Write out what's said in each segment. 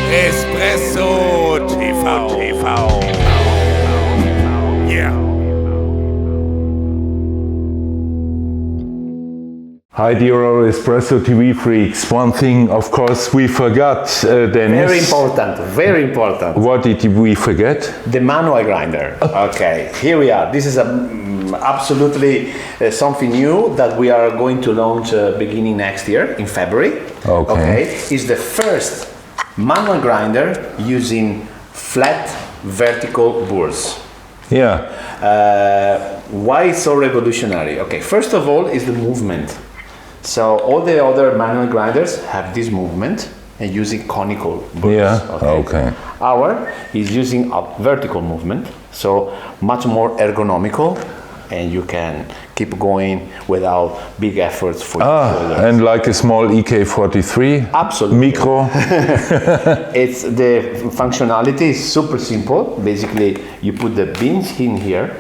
Espresso TV. Yeah. Hi dear Espresso TV freaks. One thing, of course, we forgot, Denis. Very important. What did we forget? The manual grinder. Okay, here we are. This is absolutely something new that we are going to launch beginning next year in February. Okay. It's the first manual grinder using flat vertical burrs. Yeah. Why it's so revolutionary? Okay, first of all is the movement. So all the other manual grinders have this movement and using conical burrs. Yeah. Okay. Our is using a vertical movement, so much more ergonomical, and you can keep going without big efforts for your shoulders. And like a small EK43 Absolutely. micro. It's the functionality is super simple. Basically, you put the beans in here.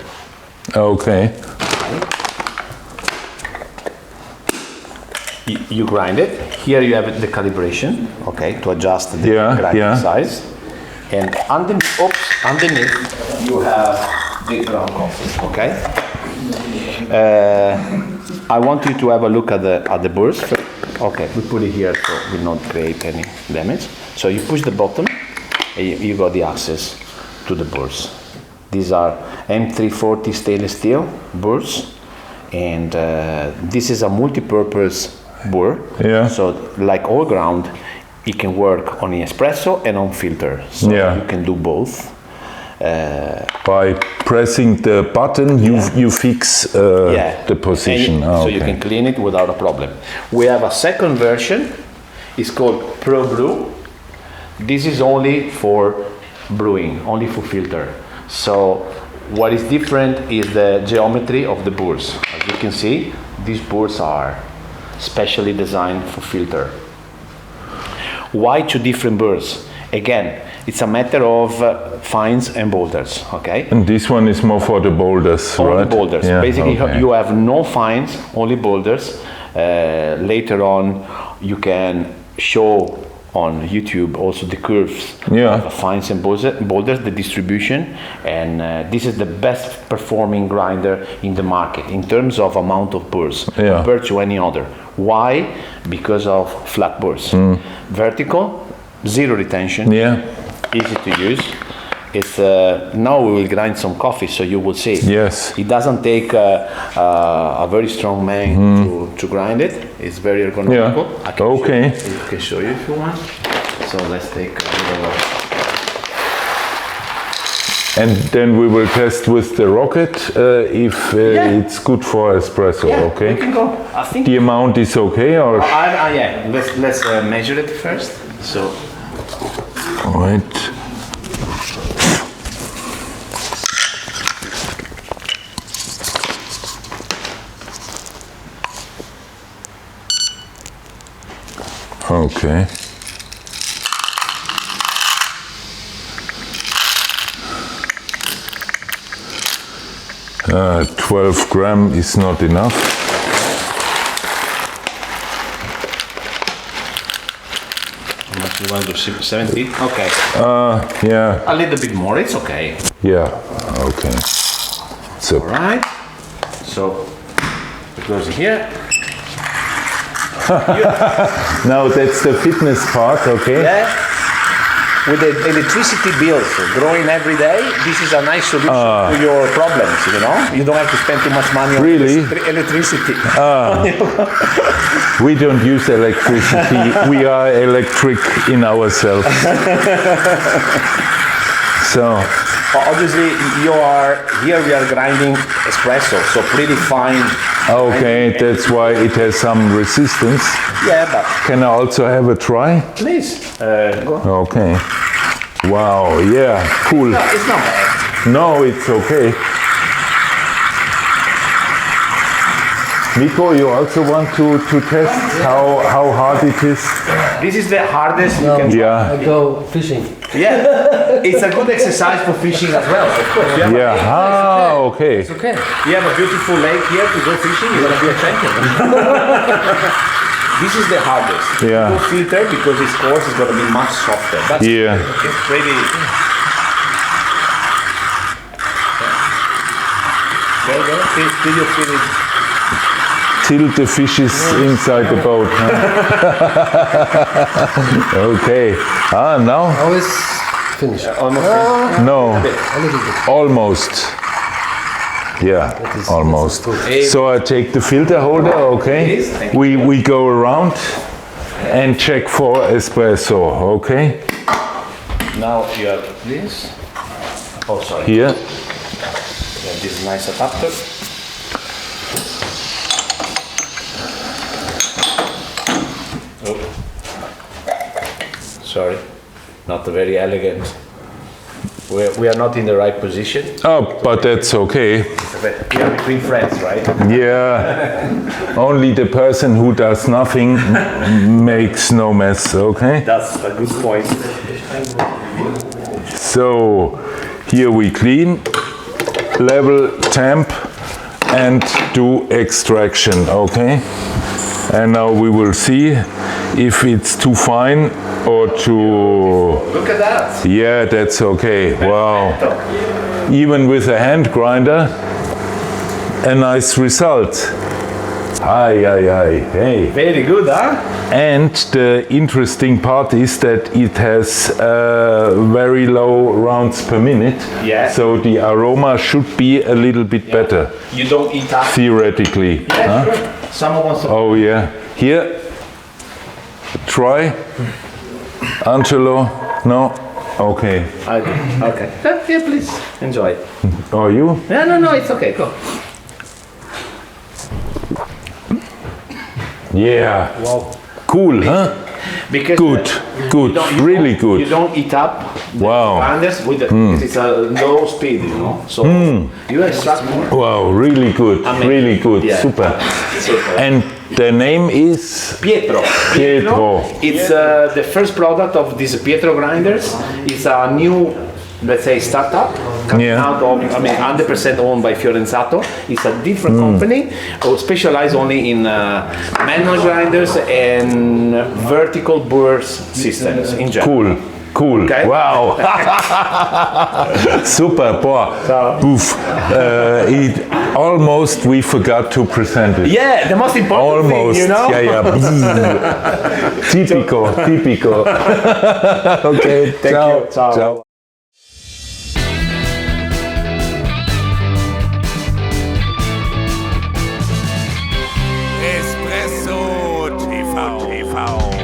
Okay. You grind it. Here you have the calibration, okay, to adjust the grinding size. And underneath you have the ground coffee, okay. I want you to have a look at the burrs. Okay, we put it here so we not create any damage. So you push the button, and you got the access to the burrs. These are M340 stainless steel burrs, and this is a multi-purpose burr. Yeah. So like all ground, it can work on espresso and on filter. So you can do both. By pressing the button, you fix the position. So you can clean it without a problem. We have a second version. It's called Pro Brew. This is only for brewing, only for filter. So what is different is the geometry of the burrs. As you can see, these burrs are specially designed for filter. Why two different burrs? Again, it's a matter of fines and boulders, okay? And this one is more for the boulders, only right? Boulders. Yeah, Basically, you have no fines, only boulders. Later on, you can show on YouTube also the curves of fines and boulders, the distribution, and this is the best performing grinder in the market in terms of amount of burrs compared to any other. Why? Because of flat burrs. Vertical, zero retention, easy to use. It's now we will grind some coffee, so you will see. Yes. It doesn't take a very strong man to grind it. It's very ergonomical. Yeah. I can show you if you want. So let's take a little. And then we will test with the rocket if it's good for espresso. Okay. We can go. I think the amount is okay, or let's measure it first. So. All right. Okay. Uh, 12 gram is not enough. How much you want to do? 70? Okay. Yeah. A little bit more, it's okay. Yeah, okay. So. All right. So, it goes here. Now that's the fitness part, okay? Yeah. With the electricity bills growing every day, this is a nice solution to your problems, you know? You don't have to spend too much money on electricity. We don't use electricity, we are electric in ourselves. So. Obviously, here we are grinding espresso, so pretty fine. Okay, that's why it has some resistance. Yeah, but... Can I also have a try? Please, go. Okay. Wow, yeah, cool. No, it's not bad. No, it's okay. Nico, you also want to test how hard it is? This is the hardest you can try. Yeah. I go fishing. Yeah, it's a good exercise for fishing as well, of course. Yeah. Okay. It's okay. You have a beautiful lake here to go fishing, you're gonna be a champion. This is the hardest. Yeah. No filter because this course is gonna be much softer. That's it's pretty. There you go. Till you feel it. Till the fish is inside the boat. Huh? Okay. Now? Now it's finished. Almost. No. A little bit. Almost. Yeah, is- almost. that's So I take the filter holder, okay? Yes, thank you. We go around and check for espresso, okay? Now you have this. Oh, sorry. Here. You have this nice adapter. Oh. Sorry, not very elegant. We are not in the right position. Oh, but that's okay. We are between friends, right? Yeah. Only the person who does nothing makes no mess, okay? That's a good point. So here we clean, level temp and do extraction, okay? And now we will see if it's too fine or too... Look at that. Yeah, that's okay. Wow. Even with a hand grinder, a nice result. Hey. Very good, huh? And the interesting part is that it has very low rounds per minute. Yeah. So the aroma should be a little bit better, You don't eat up. theoretically. Yeah, sure. Someone wants to. Oh yeah. Here. Try. Angelo. No. Okay. I do. Okay. Yeah, please enjoy. Are you? No, it's okay. Go. Yeah. Wow. Cool, huh? Because Good. Good. Really You good. don't eat up. Wow. Grinders with because it's a low speed, you know. So you extract more. Wow. Really good. Amazing. Really good. Yeah. Super. Super. And the name is Pietro. Pietro. It's the first product of these Pietro grinders. It's a new, let's say, startup coming Yeah. out of, 100% owned by Fiorenzato. It's a different company, specialized only in manual grinders and vertical burst systems in general. Cool. Okay. Wow. Super. Boah. Oof. Almost we forgot to present it. Yeah, the most important Almost. thing, you know. Yeah. Typical. Okay. Thank ciao. you. Ciao. Ciao. Espresso TV.